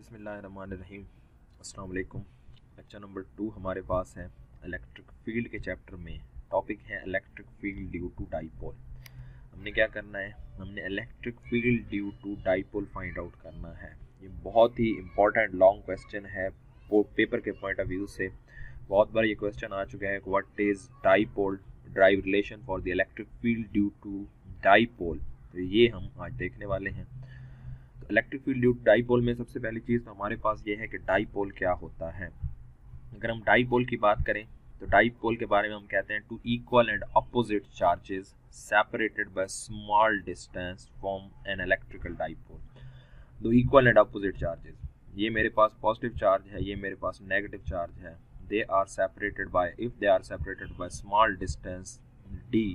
बिस्मिल्लाहिर्रहमानिर्रहीम। अस्सलाम वालेकुम। लेक्चर नंबर 2 हमारे पास है इलेक्ट्रिक फील्ड के चैप्टर में। टॉपिक है electric field due to dipole. हमने क्या करना है, हमने electric field due to dipole find out करना है। ये बहुत ही इंपॉर्टेंट लॉन्ग क्वेश्चन है पेपर के पॉइंट ऑफ व्यू से। बहुत बार ये क्वेश्चन आ चुका है, what is dipole drive relation for the electric field due to dipole. तो ये हम आज देखने वाले हैं। Electric field due to dipole में सबसे पहली चीज़ तो हमारे पास ये है कि डाइपोल क्या होता है। अगर हम डाइपोल की बात करें तो डाइपोल के बारे में हम कहते हैं two equal and opposite charges separated by small distance form an electrical dipole. दो इक्वल एंड अपोजिट चार्जेस, ये मेरे पास पॉजिटिव चार्ज है, ये मेरे पास नेगेटिव चार्ज है। They are separated by, if they are separated by small distance D,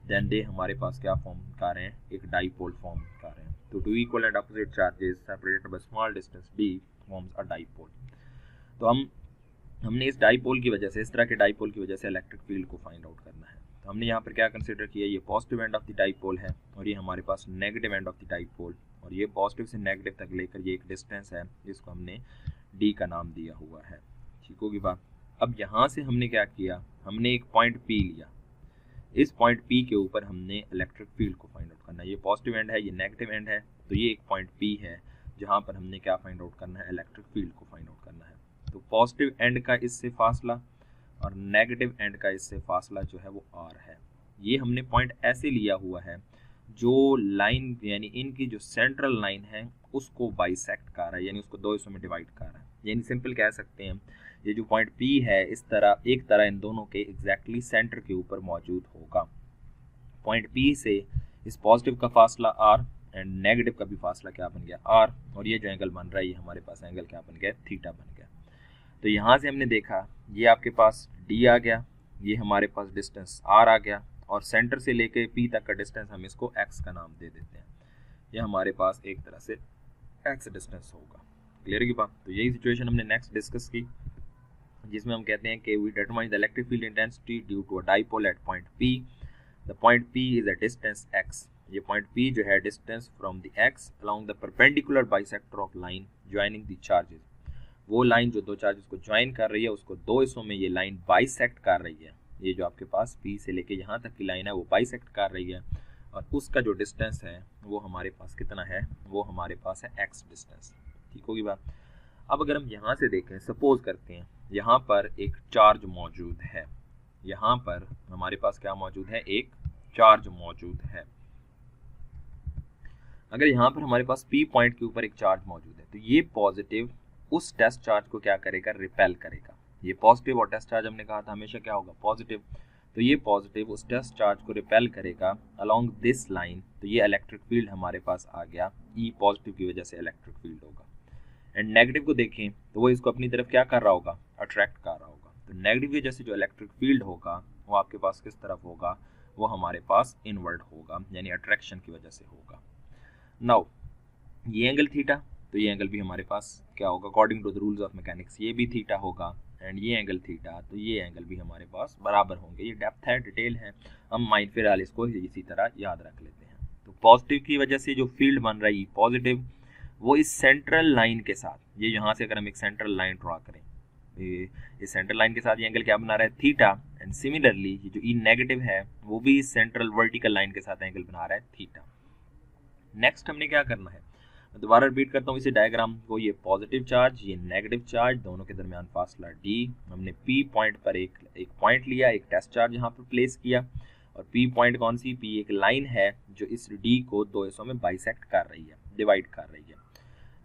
then they हमारे पास क्या फॉर्म कर रहे हैं, एक डाइपोल फॉर्म कर रहे हैं। तो two equal and opposite charges separated by small distance D forms a dipole. तो हमने इस डाइपोल की वजह से, इस तरह के डाइपोल की वजह से इलेक्ट्रिक फील्ड को फाइंड आउट करना है। तो हमने यहाँ पर क्या कंसीडर किया, ये positive end of the dipole है और ये हमारे पास negative end of the dipole, और ये पॉजिटिव से नेगेटिव तक लेकर ये एक डिस्टेंस है जिसको हमने डी का नाम दिया हुआ है। ठीक होगी बात। अब यहाँ से हमने क्या किया, हमने एक पॉइंट पी लिया। इस पॉइंट पी के ऊपर हमने इलेक्ट्रिक फील्ड को फाइंड आउट करना है। ये पॉजिटिव एंड है, ये नेगेटिव एंड है, तो ये एक पॉइंट पी है जहाँ पर हमने क्या फाइंड आउट करना है, इलेक्ट्रिक फील्ड को फाइंड आउट करना है। तो पॉजिटिव एंड का इससे फासला और नेगेटिव एंड का इससे फासला जो है वो आर है। ये हमने पॉइंट ऐसे लिया हुआ है जो लाइन यानी इनकी जो सेंट्रल लाइन है उसको बाइसेक्ट कर रहा है, यानी उसको दो हिस्सों में डिवाइड कर रहा है। यानी सिंपल कह सकते हैं ये जो पॉइंट P है इस तरह एक तरह इन दोनों के एग्जैक्टली सेंटर के ऊपर मौजूद होगा। पॉइंट P से इस पॉजिटिव का फासला R एंड नेगेटिव का भी फासला क्या बन गया, R, और ये जो एंगल बन रहा है ये हमारे पास एंगल क्या बन गया, थीटा बन गया। तो यहाँ से हमने देखा ये आपके पास D आ गया, ये हमारे पास डिस्टेंस R आ गया, और सेंटर से लेके P तक का डिस्टेंस हम इसको X का नाम दे देते हैं। ये हमारे पास एक तरह से X डिस्टेंस होगा। क्लियर की बात। तो यही सिचुएशन हमने नेक्स्ट डिस्कस की, जिसमें हम कहते हैं कि we determine the electric field intensity due to a dipole at point P। The point P is a distance x। ये पॉइंट P जो है distance from the x along the perpendicular bisector of line joining the charges. वो लाइन जो दो charges को join कर रही है उसको दो हिस्सों में ये लाइन बाइसेक्ट कर रही है। ये जो आपके पास P से लेके यहाँ तक की लाइन है वो बाइसेक्ट कर रही है, और उसका जो डिस्टेंस है वो हमारे पास कितना है, वो हमारे पास है x डिस्टेंस। ठीक होगी बात। अब अगर हम यहाँ से देखें, सपोज करते हैं यहाँ पर एक चार्ज मौजूद है, यहाँ पर हमारे पास क्या मौजूद है, एक चार्ज मौजूद है। अगर यहाँ पर हमारे पास P पॉइंट के ऊपर एक चार्ज मौजूद है तो ये पॉजिटिव उस टेस्ट चार्ज को क्या करेगा, रिपेल करेगा। ये पॉजिटिव और टेस्ट चार्ज हमने कहा था हमेशा क्या होगा, पॉजिटिव। तो ये पॉजिटिव उस टेस्ट चार्ज को रिपेल करेगा अलोंग दिस लाइन। तो ये इलेक्ट्रिक फील्ड हमारे पास आ गया, ई पॉजिटिव की वजह से इलेक्ट्रिक फील्ड होगा। एंड नेगेटिव को देखें तो वो इसको अपनी तरफ क्या कर रहा होगा, अट्रैक्ट कर रहा होगा। तो नेगेटिव की वजह से जो इलेक्ट्रिक फील्ड होगा वो आपके पास किस तरफ होगा, वो हमारे पास इनवर्ड होगा, यानी अट्रैक्शन की वजह से होगा। नाउ ये एंगल थीटा, तो ये एंगल भी हमारे पास क्या होगा, according to the rules of mechanics ये भी थीटा होगा। एंड ये एंगल थीटा, तो ये एंगल भी हमारे पास बराबर होंगे। ये डेप्थ है, डिटेल है, हम माइंड फिलहाल इसको इसी तरह याद रख लेते हैं। तो पॉजिटिव की वजह से जो फील्ड बन रही है पॉजिटिव, वो इस सेंट्रल लाइन के साथ, ये यहाँ से अगर हम एक सेंट्रल लाइन ड्रॉ करें, इस सेंट्रल लाइन के साथ ये एंगल क्या बना रहा है, थीटा। एंड सिमिलरली ये जो ई नेगेटिव है वो भी इस सेंट्रल वर्टिकल लाइन के साथ एंगल बना रहा है, थीटा। नेक्स्ट हमने क्या करना है, दोबारा रिपीट करता हूँ इसी डायग्राम को। ये पॉजिटिव चार्ज, ये नेगेटिव चार्ज, दोनों के दरमियान फासला D। हमने P पॉइंट पर एक पॉइंट लिया, एक टेस्ट चार्ज यहाँ पर प्लेस किया, और P पॉइंट कौन सी, P एक लाइन है जो इस D को दो हिस्सों में बाइसेक्ट कर रही है, डिवाइड कर रही है।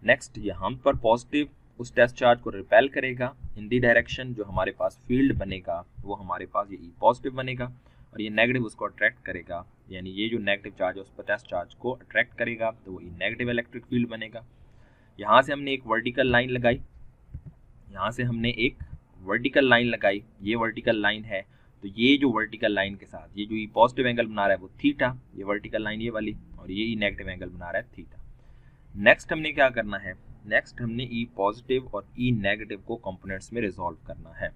नेक्स्ट यहाँ पर पॉजिटिव उस टेस्ट चार्ज को रिपेल करेगा इन दी डायरेक्शन, जो हमारे पास फील्ड बनेगा वो हमारे पास ये पॉजिटिव बनेगा, और ये नेगेटिव उसको अट्रैक्ट करेगा, यानी ये जो नेगेटिव चार्ज है उस पर टेस्ट चार्ज को अट्रैक्ट करेगा, तो वो नेगेटिव इलेक्ट्रिक फील्ड बनेगा। यहाँ से हमने एक वर्टिकल लाइन लगाई, यहाँ से हमने एक वर्टिकल लाइन लगाई, ये वर्टिकल लाइन है। तो ये जो वर्टिकल लाइन के साथ ये जो पॉजिटिव एंगल बना रहा है वो थीटा, ये वर्टिकल लाइन ये वाली, और ये नेगेटिव एंगल बना रहा है थीटा। नेक्स्ट हमने क्या करना है, नेक्स्ट हमने ई पॉजिटिव और ई नेगेटिव को कंपोनेंट्स में रिजॉल्व करना है।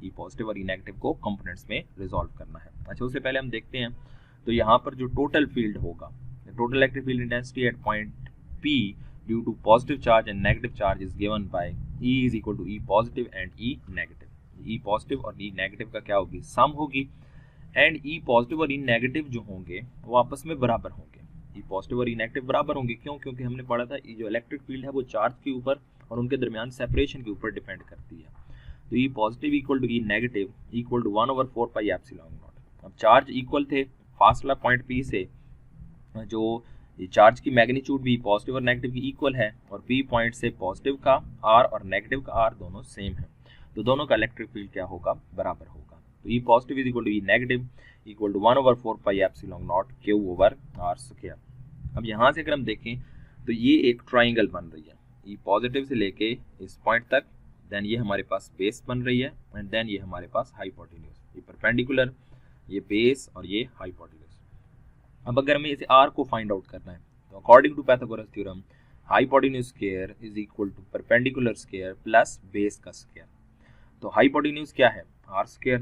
ई पॉजिटिव और ई नेगेटिव को कंपोनेंट्स में रिजॉल्व करना है। अच्छा, उससे पहले हम देखते हैं तो यहाँ पर जो टोटल फील्ड होगा, total electric field intensity at point P due to positive charge and negative charge is given by E is equal to E positive and E negative. E positive और E नेगेटिव का क्या होगी, sum होगी, and E positive और E negative जो होंगे वो आपस में बराबर होंगे। E पॉजिटिव और E नेगेटिव बराबर होंगे, क्यों? क्योंकि हमने पढ़ा था ये जो इलेक्ट्रिक फील्ड है वो चार्ज के ऊपर और उनके दरमियान सेपरेशन के ऊपर डिपेंड करती है। तो E positive equal to E negative equal to 1/4 pi epsilon naught. अब चार्ज इक्वल थे, फासला पॉइंट P से जो ये चार्ज की मैग्नीट्यूड भी पॉजिटिव और नेगेटिव की इक्वल है, और P पॉइंट से पॉजिटिव का R और नेगेटिव का R दोनों सेम है, तो दोनों का इलेक्ट्रिक फील्ड क्या होगा, बराबर होगा। तो E positive is equal to E negative equal to 1/4 pi epsilon naught Q over R square. अब यहाँ से अगर हम देखें तो ये एक ट्राइंगल बन रही है, E पॉजिटिव से लेके इस पॉइंट तक, देन ये हमारे पास बेस बन रही है, एंड देन ये हमारे पास हाइपोटेन्यूज, ये परपेंडिकुलर, ये बेस और ये हाइपोटेन्यूज। अब अगर हमें इसे R को फाइंड आउट करना है तो according to Pythagoras theorem hypotenuse square is equal to perpendicular square plus base का स्क्वायर। तो हाइपोटेन्यूज क्या है, R स्क्वायर,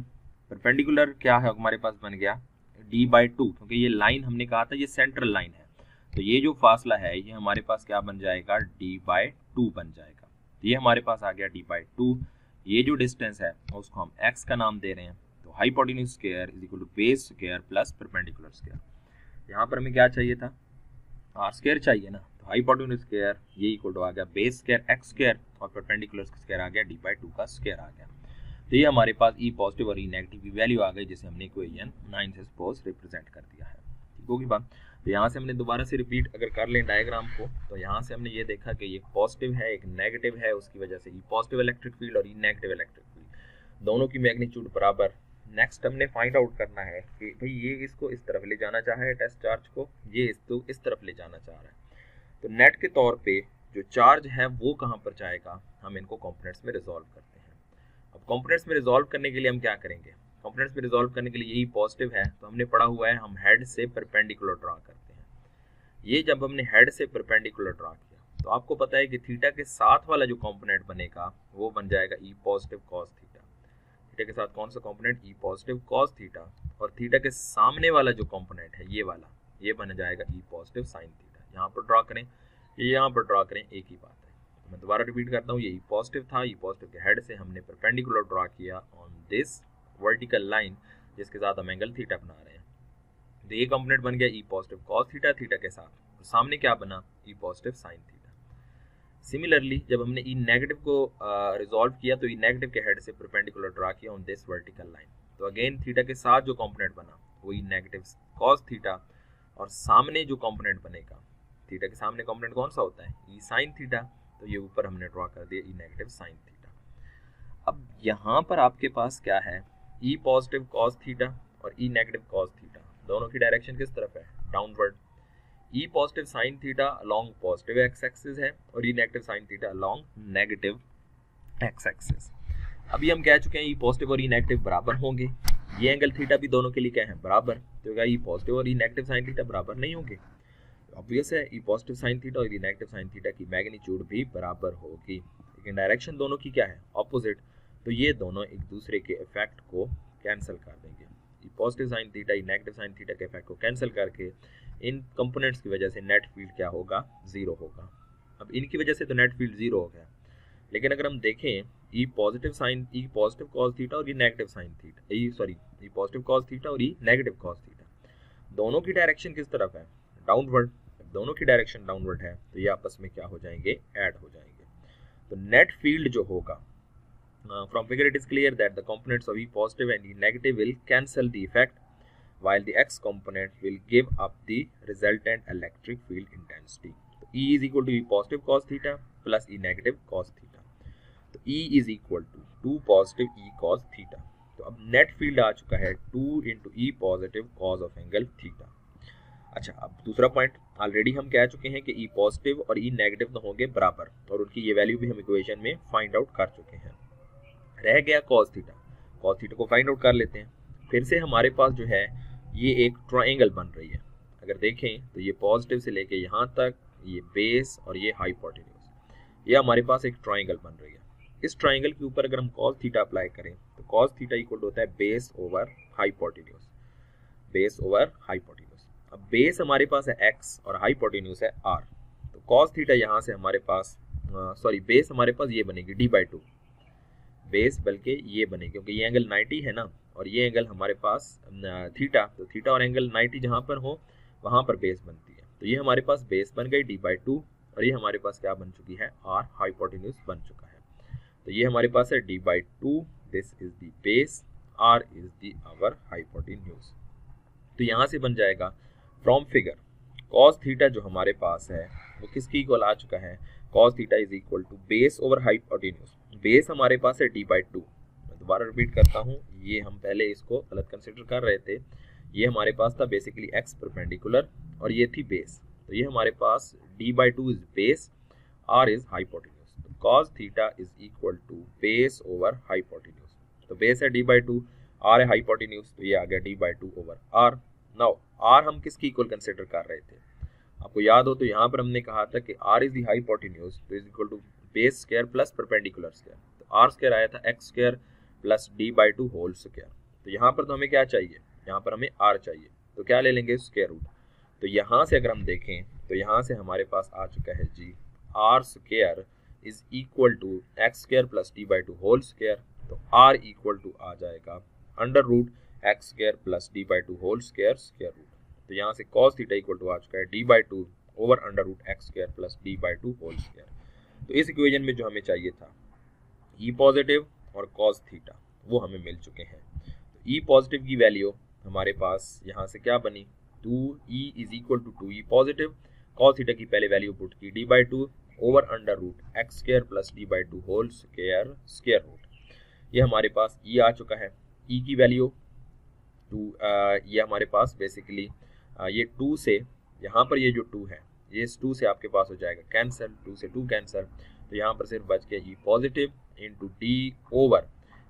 परपेंडिकुलर क्या है हमारे पास बन गया D/2, क्योंकि ये लाइन हमने कहा था ये सेंट्रल लाइन है, तो ये जो फासला है ये हमारे पास क्या बन जाएगा, D/2 बन जाएगा। तो ये हमारे पास आ गया D/2। ये जो डिस्टेंस है उसको हम x का नाम दे रहे हैं। तो hypotenuse square is equal to base square plus perpendicular square. यहाँ पर हमें क्या चाहिए था, R स्क्वायर चाहिए ना, तो हाइपोटेन्यूज स्क्वायर ये इक्वल टू आ गया बेस स्क्वायर x स्क्वायर और परपेंडिकुलर स्क्वायर आ गया D/2 का स्क्वायर आ गया। तो ये हमारे पास E पॉजिटिव और E नेगेटिव की वैल्यू आ गई, जिसे हमने इक्वेशन 9 से सपोज रिप्रेजेंट कर दिया है। ठीक होगी बात। तो यहाँ से हमने दोबारा से रिपीट अगर कर लें डायग्राम को, तो यहाँ से हमने ये देखा कि एक पॉजिटिव है एक नेगेटिव है, उसकी वजह से E पॉजिटिव इलेक्ट्रिक फील्ड और E नेगेटिव इलेक्ट्रिक फील्ड दोनों की मैग्नीट्यूड बराबर। नेक्स्ट हमने फाइंड आउट करना है कि भाई ये इसको इस तरफ ले जाना चाह रहा है, टेस्ट चार्ज को, ये इसको इस तरफ ले जाना चाह रहा है। तो नेट के तौर पे जो चार्ज है वो कहाँ पर जाएगा, हम इनको कंपोनेंट्स में रिजॉल्व करते हैं। अब कंपोनेंट्स में रिजॉल्व करने के लिए हम क्या करेंगे, कंपोनेंट्स में रिजॉल्व करने के लिए यही पॉजिटिव है तो हमने पढ़ा हुआ है हम हेड से परपेंडिकुलर ड्रा करते हैं। ये जब हमने हेड से परपेंडिकुलर ड्रा किया तो आपको पता है कि थीटा के साथ वाला जो कंपोनेंट बनेगा वो बन जाएगा E positive cos theta. Theta के साथ कौन सा component, E positive cos theta, और थीटा के सामने वाला जो कंपोनेंट है ये वाला, ये बन जाएगा E पॉजिटिव साइन थीटा। यहाँ पर ड्रा करें, ये यहाँ पर ड्रा करें, एक ही बात है। तो मैं दोबारा रिपीट करता हूँ, ये E पॉजिटिव था, E पॉजिटिव के हेड से हमने परपेंडिकुलर ड्रा किया ऑन दिस वर्टिकल लाइन जिसके साथ हम एंगल थीटा बना रहे हैं। तो ये कंपोनेंट बन गया E positive cos theta, theta के साथ, और सामने क्या बना, E positive sine theta. Similarly जब हमने E नेगेटिव को रिजॉल्व किया तो E नेगेटिव के हेड से परपेंडिकुलर ड्रा किया ऑन दिस वर्टिकल लाइन, तो अगेन थीटा के साथ जो कंपोनेंट बना वो E नेगेटिव कॉस थीटा, और सामने जो कंपोनेंट बनेगा, थीटा के सामने कंपोनेंट कौन सा होता है, E साइन थीटा, तो ये ऊपर हमने ड्रा कर दिया E नेगेटिव साइन थीटा। अब यहाँ पर आपके पास क्या है, E पॉजिटिव कॉस थीटा और E नेगेटिव कॉस थीटा, दोनों की डायरेक्शन किस तरफ है, downward. E positive sine theta along positive x axis है और E negative sine theta along negative x axis. अभी हम कह चुके हैं E पॉजिटिव और E नेगेटिव बराबर होंगे, ये एंगल थीटा भी दोनों के लिए क्या है, बराबर। तो क्या E पॉजिटिव और E नेगेटिव साइन थीटा बराबर नहीं होंगे, ऑब्वियस है E पॉजिटिव साइन थीटा और E नेगेटिव साइन थीटा की मैग्नीट्यूड भी बराबर होगी, लेकिन डायरेक्शन दोनों की क्या है, ऑपोजिट। तो ये दोनों एक दूसरे के इफेक्ट को कैंसिल कर देंगे। E positive sine theta E negative sine theta के इफेक्ट को कैंसिल करके इन कंपोनेंट्स की वजह से नेट फील्ड क्या होगा, जीरो होगा। अब इनकी वजह से तो नेट फील्ड जीरो हो गया, लेकिन अगर हम देखें E पॉजिटिव कॉस थीटा और E negative sine theta, E positive cos theta और E नेगेटिव कॉस थीटा, दोनों की डायरेक्शन किस तरफ है, डाउनवर्ड। दोनों की डायरेक्शन डाउनवर्ड है तो ये आपस में क्या हो जाएंगे, ऐड हो जाएंगे। तो नेट फील्ड जो होगा, from figure it is clear that the components of E positive and E negative will cancel the effect while the x component will give up the resultant electric field intensity. तो E is equal to E positive cos theta plus E negative cos theta. तो E is equal to 2 positive E cos theta. तो अब net field आ चुका है 2 into E positive cos of angle theta. अच्छा, अब दूसरा point already हम कह चुके हैं कि E पॉजिटिव और E नेगेटिव तो होंगे बराबर, और उनकी ये वैल्यू भी हम इक्वेशन में फाइंड आउट कर चुके हैं। रह गया cos थीटा, cos थीटा को फाइंड आउट कर लेते हैं। फिर से हमारे पास जो है ये एक ट्रायंगल बन रही है, अगर देखें तो ये पॉजिटिव से लेके यहाँ तक, ये बेस और ये हाइपोटेन्यूज, ये हमारे पास एक ट्रायंगल बन रही है। इस ट्रायंगल के ऊपर अगर हम cos थीटा अप्लाई करें तो cos थीटा इक्वल होता है base over hypotenuse, base over hypotenuse. अब बेस हमारे पास है x और हाइपोटेन्यूज है r, तो कॉस थीटा यहाँ से हमारे पास सॉरी बेस हमारे पास ये बनेगी d/2 बेस, बल्कि ये बनेगी क्योंकि ये एंगल 90 है ना, और ये एंगल हमारे पास थीटा, तो थीटा और एंगल 90 जहाँ पर हो वहाँ पर बेस बनती है। तो ये हमारे पास बेस बन गई d/2 और ये हमारे पास क्या बन चुकी है, r हाइपोटेन्यूज बन चुका है। तो ये हमारे पास है d/2, this is the base, r is the our hypotenuse. तो यहाँ से बन जाएगा फ्रॉम फिगर कॉस थीटा जो हमारे पास है वो किसकी इक्वल आ चुका है, cos theta is equal to base over hypotenuse. Base हमारे पास है d/2, मैं दोबारा रिपीट करता हूँ, ये हम पहले इसको गलत कंसिडर कर रहे थे। ये हमारे पास था बेसिकली x परपेंडिकुलर और ये थी बेस, तो ये हमारे पास d/2 is base, r is hypotenuse. तो cos theta is equal to base over hypotenuse. तो बेस है d/2, r है हाइपोटेन्यूज, तो ये आ गया d/2 over r। Now r हम किसकी इक्वल कंसिडर कर रहे थे, आपको याद हो तो यहाँ पर हमने कहा था कि r इज द हाइपोटेन्यूज, तो is equal to base square plus perpendicular square. तो r स्क्वायर आया था x square plus d/2 whole square. तो यहाँ पर तो हमें क्या चाहिए, यहाँ पर हमें r चाहिए, तो क्या ले लेंगे, स्क्वायर रूट। तो यहाँ से अगर हम देखें तो यहाँ से हमारे पास आ चुका है जी r square is equal to x square plus d/2 whole square. तो r इक्वल टू आ जाएगा under root x square plus d/2 whole square square root. तो यहाँ से cos थीटा इक्वल टू आ चुका है d/2 over under root x square plus d/2 whole square. तो इस इक्वेशन में जो हमें चाहिए था e पॉजिटिव और cos थीटा वो हमें मिल चुके हैं। तो e पॉजिटिव की वैल्यू हमारे पास यहाँ से क्या बनी, 2e is equal to 2e positive, cos theta की पहले वैल्यू पुट की d/2 over under root x square plus d/2 whole square square root. ये हमारे पास e आ चुका है, e की वैल्यू 2, ये हमारे पास बेसिकली ये 2 से यहाँ पर ये जो 2 है ये इस 2 से आपके पास हो जाएगा कैंसिल, 2 से 2 कैंसिल, तो यहाँ पर सिर्फ बच गया e positive into D over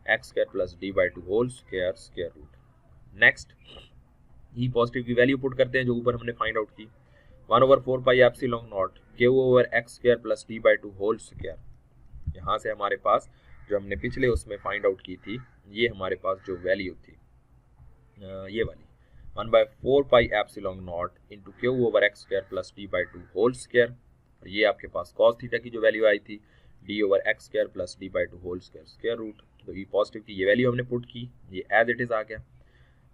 x square plus d/2 whole square square root. Next e positive की वैल्यू पुट करते हैं जो ऊपर हमने फाइंड आउट की, 1/4 pi epsilon naught q over x square plus d/2 whole square. यहाँ से हमारे पास जो हमने पिछले उसमें फाइंड आउट की थी ये हमारे पास जो वैल्यू थी ये वाली 1/4 pi epsilon naught into q over x square plus d/2 whole square, और ये आपके पास cos थीटा की जो वैल्यू आई थी d over x square plus d/2 whole square square root. तो e पॉजिटिव की ये वैल्यू हमने पुट की, ये एज इट इज आ गया।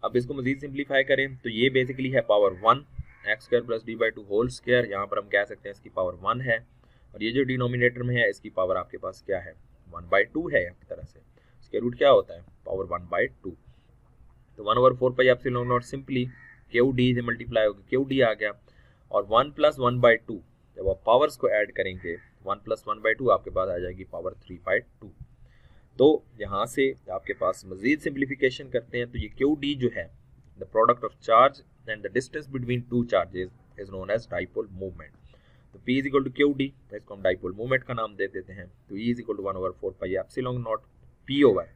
अब इसको मजीद सिंप्लीफाई करें तो ये बेसिकली है power 1 x square plus d/2 whole square, यहाँ पर हम कह सकते हैं इसकी पावर 1 है, और ये जो डिनोमिनेटर में है इसकी पावर आपके पास क्या है, 1/2 है। एक तरह से स्क्वायर रूट क्या होता है, पावर 1/2। तो 1/4 pi epsilon not simply QD से मल्टीप्लाई होगी, QD आ गया, और 1 प्लस 1/2 जब आप पावर्स को ऐड करेंगे 1 प्लस 1/2 आपके पास आ जाएगी पावर 3/2। तो यहाँ से आपके पास मजीद सिंप्लीफिकेशन करते हैं तो ये QD जो है the product of charge and the distance between two charges is known as dipole movement. तो P is equal to QD, इसको हम डाइपोल मूवमेंट का नाम दे देते हैं। तो E is equal to 1/4 pi epsilon naught P over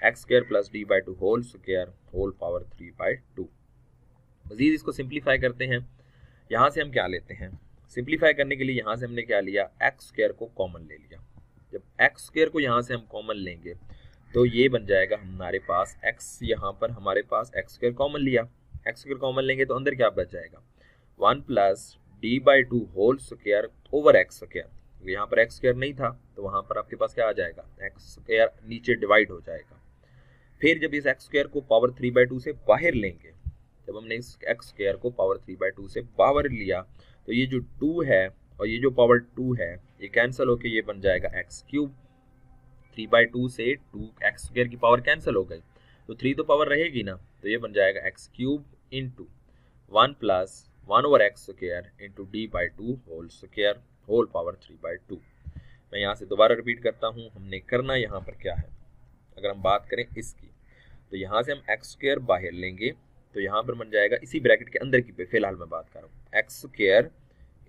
x square plus d/2 whole square whole power 3/2। मजीद इसको सिंप्लीफाई करते हैं, यहाँ से हम क्या लेते हैं, सिंप्लीफाई करने के लिए यहाँ से हमने क्या लिया, एक्स स्क्वायर को कॉमन ले लिया। जब एक्स स्क्वायर को यहाँ से हम कॉमन लेंगे तो ये बन जाएगा हमारे पास x, यहाँ पर हमारे पास एक्स स्क्वायर कॉमन लिया, एक्स स्क्वायर कॉमन लेंगे तो अंदर क्या बच जाएगा 1 plus d/2 whole square over x square. यहाँ पर एक्स स्क्वायर नहीं था तो वहाँ पर आपके पास क्या आ जाएगा, एक्स स्क्वायर नीचे डिवाइड हो जाएगा। फिर जब इस एक्स स्क्वायर को पावर 3/2 से बाहर लेंगे, जब हमने इस एक्स स्क्वायर को पावर 3/2 से बाहर लिया तो ये जो 2 है और ये जो पावर 2 है ये कैंसिल होके ये बन जाएगा एक्स क्यूब। 3/2 से 2 एक्स स्क्वायर की पावर कैंसिल हो गई तो 3 तो पावर रहेगी ना, तो ये बन जाएगा x cube into 1 plus 1 over x square into d/2 whole square whole power 3/2। मैं यहाँ से दोबारा रिपीट करता हूँ, हमने करना यहाँ पर क्या है, अगर हम बात करें इसकी तो यहाँ से हम एक्स स्क्वायर बाहर लेंगे तो यहाँ पर बन जाएगा इसी ब्रैकेट के अंदर की पे फिलहाल मैं बात कर रहा हूँ, x square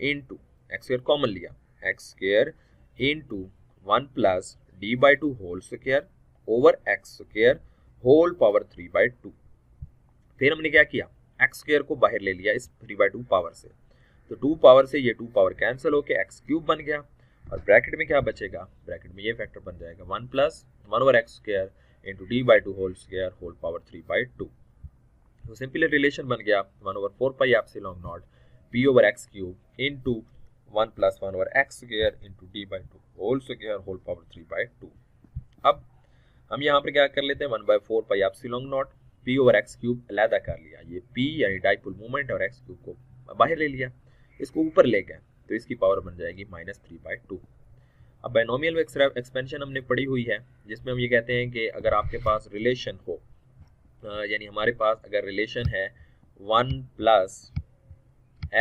into x square common लिया, x square into 1 plus d/2 whole square over x square whole power 3/2। फिर हमने क्या किया, एक्स स्क्वायर को बाहर ले लिया इस 3/2 पावर से, तो 2 पावर से ये 2 पावर कैंसिल होके एक्स क्यूब बन गया, और ब्रैकेट में क्या बचेगा, ब्रैकेट में ये फैक्टर बन जाएगा 1 plus 1 over x square into d/2 whole square whole power 3/2। तो सिंपल रिलेशन बन गया 1/4 pi epsilon naught P over x cube into 1 + 1/x² into d/2 whole square whole power 3/2। अब हम यहाँ पर क्या कर लेते हैं, 1/4 पाई एप्सिलॉन नॉट p/x³ अलहदा कर लिया, ये p यानी डाइपोल मोमेंट और x³ को बाहर ले लिया, इसको ऊपर ले गए तो इसकी पावर बन जाएगी -3/2। अब बायनोमियल एक्सपेंशन हमने पढ़ी हुई है, जिसमें हम ये कहते हैं कि अगर आपके पास रिलेशन हो, यानी हमारे पास अगर रिलेशन है 1 +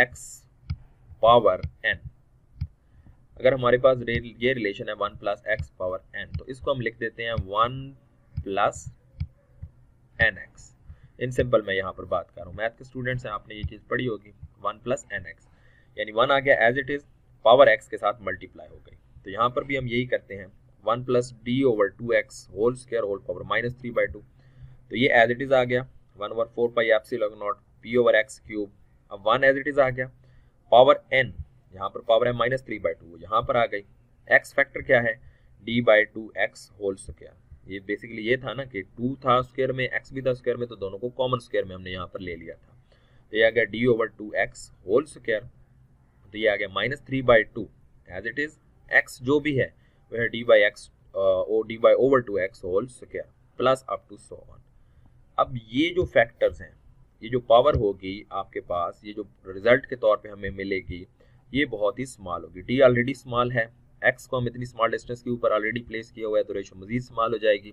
x पावर n, अगर हमारे पास ये रिलेशन है 1 + x पावर n, तो इसको हम लिख देते हैं 1 + nx। इन सिंपल मैं यहाँ पर बात कर रहा हूँ, मैथ के स्टूडेंट्स हैं, आपने ये चीज़ पढ़ी होगी, 1 + nx यानी 1 आ गया as it is, power x के साथ मल्टीप्लाई हो गई। तो यहाँ पर भी हम यही करते हैं, 1 + d/2x whole square whole power -3/2, तो ये एज इट इज़ आ गया 1/4 पाई एप्सिलॉन नॉट p/x³। अब 1 एज इट इज़ आ गया, पावर n, यहाँ पर पावर है -3/2, यहाँ पर आ गई, x फैक्टर क्या है d/2x होल स्क्वायर। ये बेसिकली ये था ना कि 2 था स्क्वायर में, x भी था स्क्वायर में, तो दोनों को कॉमन स्क्वायर में हमने यहाँ पर ले लिया था, तो ये आ गया d/2x होल स्क्वायर, तो ये आ गया -3/2 एज इट इज़, x जो भी है वह d/2x whole square plus up to so on. अब ये जो फैक्टर्स हैं, ये जो पावर होगी आपके पास, ये जो रिजल्ट के तौर पे हमें मिलेगी, ये बहुत ही स्मॉल होगी। d ऑलरेडी स्मॉल है, x को हम इतनी स्मॉल डिस्टेंस के ऊपर ऑलरेडी प्लेस किया हुआ है, तो रेशो मजीद स्मॉल हो जाएगी,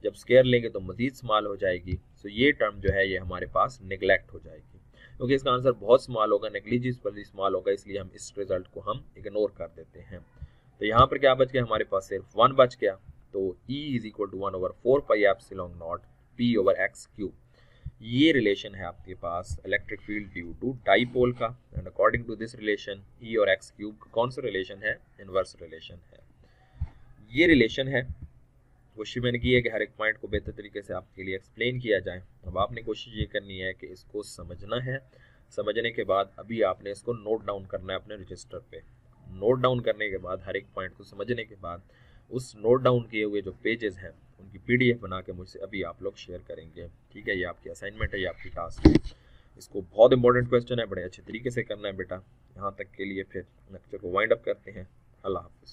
जब स्क्वायर लेंगे तो मजीद स्मॉल हो जाएगी। सो ये टर्म जो है ये हमारे पास निगलेक्ट हो जाएगी, क्योंकि इसका आंसर बहुत स्मॉल होगा, नेग्लिजिबली स्मॉल होगा, इसलिए हम इस रिजल्ट को हम इग्नोर कर देते हैं। तो यहाँ पर क्या बच गया, हमारे पास सिर्फ 1 बच गया, तो E = 1/4 pi epsilon not p/x³। ये रिलेशन है आपके पास electric field due to dipole का, and according to this relation E और x³ कौन सा रिलेशन है, इनवर्स रिलेशन है। ये रिलेशन है, कोशिश मैंने की है कि हर एक पॉइंट को बेहतर तरीके से आपके लिए एक्सप्लेन किया जाए। अब आपने कोशिश ये करनी है कि इसको समझना है, समझने के बाद अभी आपने इसको नोट डाउन करना है अपने रजिस्टर पे। नोट डाउन करने के बाद, हर एक पॉइंट को समझने के बाद, उस नोट डाउन किए हुए जो पेजेस हैं उनकी PDF बना के मुझसे अभी आप लोग शेयर करेंगे, ठीक है। ये आपकी असाइनमेंट है, ये आपकी टास्क है, इसको बहुत इंपॉर्टेंट क्वेश्चन है, बड़े अच्छे तरीके से करना है बेटा। यहाँ तक के लिए फिर लेक्चर को वाइंड अप करते हैं। अल्लाह हाफिज़।